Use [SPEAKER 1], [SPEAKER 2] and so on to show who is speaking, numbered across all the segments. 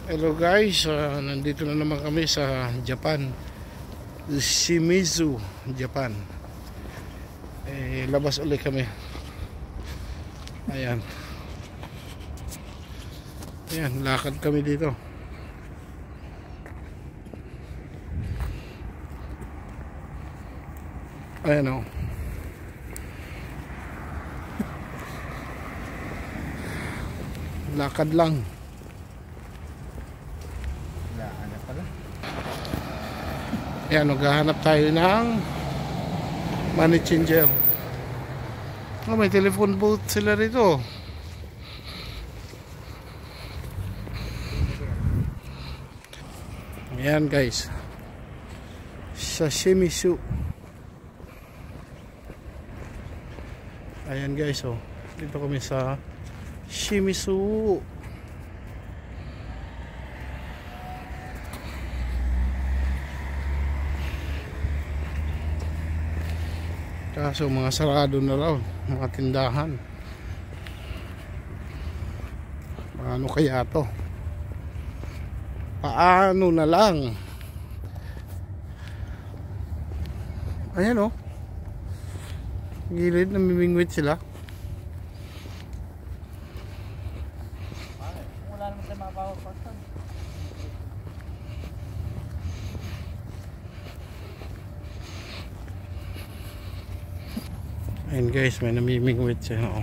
[SPEAKER 1] Hello guys, nandito na naman kami sa Japan, Shimizu, Japan. Labas ulit kami. Ayan, lakad kami dito. Ayan o. Lakad lang. Ayan, maghahanap tayo ng money changer. Oh, may telephone booth sila rito. Ayan guys, sa Shimizu. Ayan guys, oh, dito kami sa Shimizu. Kaso mga sarado na raw mga tindahan. Paano kaya to? Paano na lang? Ayan o, gilid, namimingwit sila.
[SPEAKER 2] Wala naman tayo mga person.
[SPEAKER 1] Ayan guys, may namimingwit siya. Oh.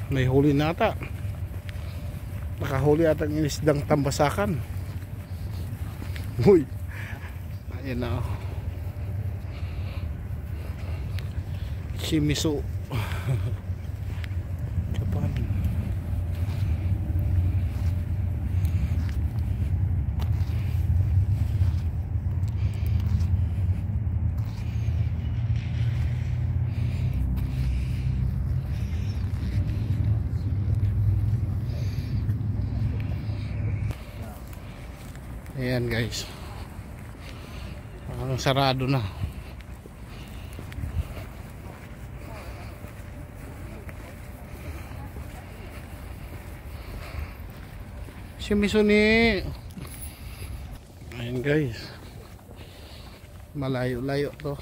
[SPEAKER 1] May huli na ata. Nakahuli ata ng isdang tambasakan. Uy, ayan na. Shimizu Japan. Ayan guys, parang sarado na. Shimizu ni. Ayan guys, malayo-layo to.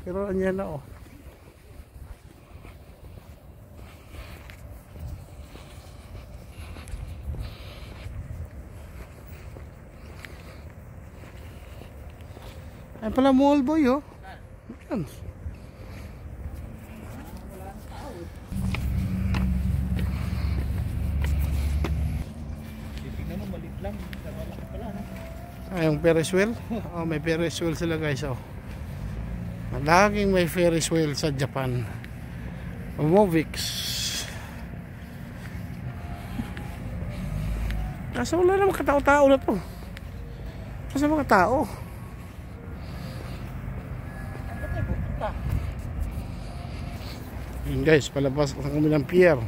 [SPEAKER 1] Pero andyan na oh. Ay pala mall boy oh. Ayan.
[SPEAKER 2] Tignan mo, malit lang. Pala, no?
[SPEAKER 1] Ay, yung Ferris wheel. Oh, may Ferris wheel sila guys oh. Laging may Ferris wheel sa Japan. Movix. Kaso wala namang katao-tao na to. Kasi mga tao. Yun guys, palabas na kami ng pier.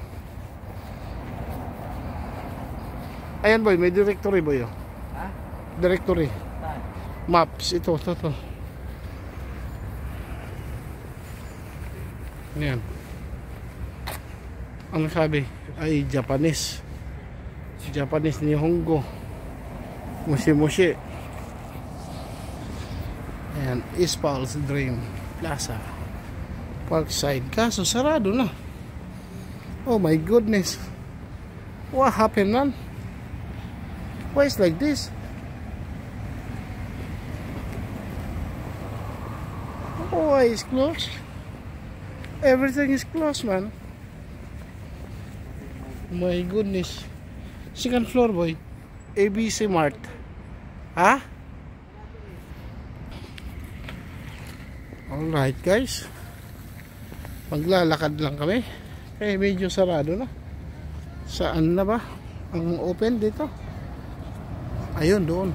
[SPEAKER 1] Ayan boy, may directory boy oh.
[SPEAKER 2] Ha?
[SPEAKER 1] Directory.
[SPEAKER 2] Saan?
[SPEAKER 1] Maps, ito. Ayan. Ang sabi ay Japanese. Japanese Nihongo. Mushi. Ayan, Ispal's Dream Plaza Parkside. Kaso sarado na. Oh my goodness. What happened man? Why is like this? Oh, why is closed? Everything is closed man. My goodness. Second floor boy, ABC Mart. Ha? Alright guys, maglalakad lang kami. Medyo sarado na. Saan na ba ang open dito? Ayun doon.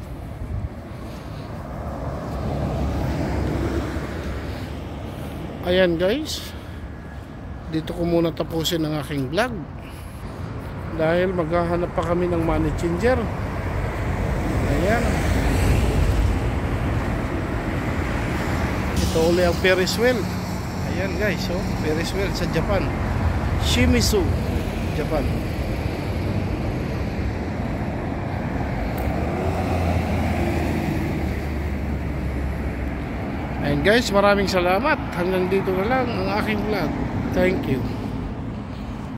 [SPEAKER 1] Ayan guys, dito ko muna tapusin ang aking vlog dahil maghahanap pa kami ng money changer. Ayan, ito uli ang Ferris wheel. Ayan. Ayan guys, oh, Ferris wheel sa Japan. Shimizu, Japan. And guys, maraming salamat. Hanggang dito na lang ang aking vlog. Thank you.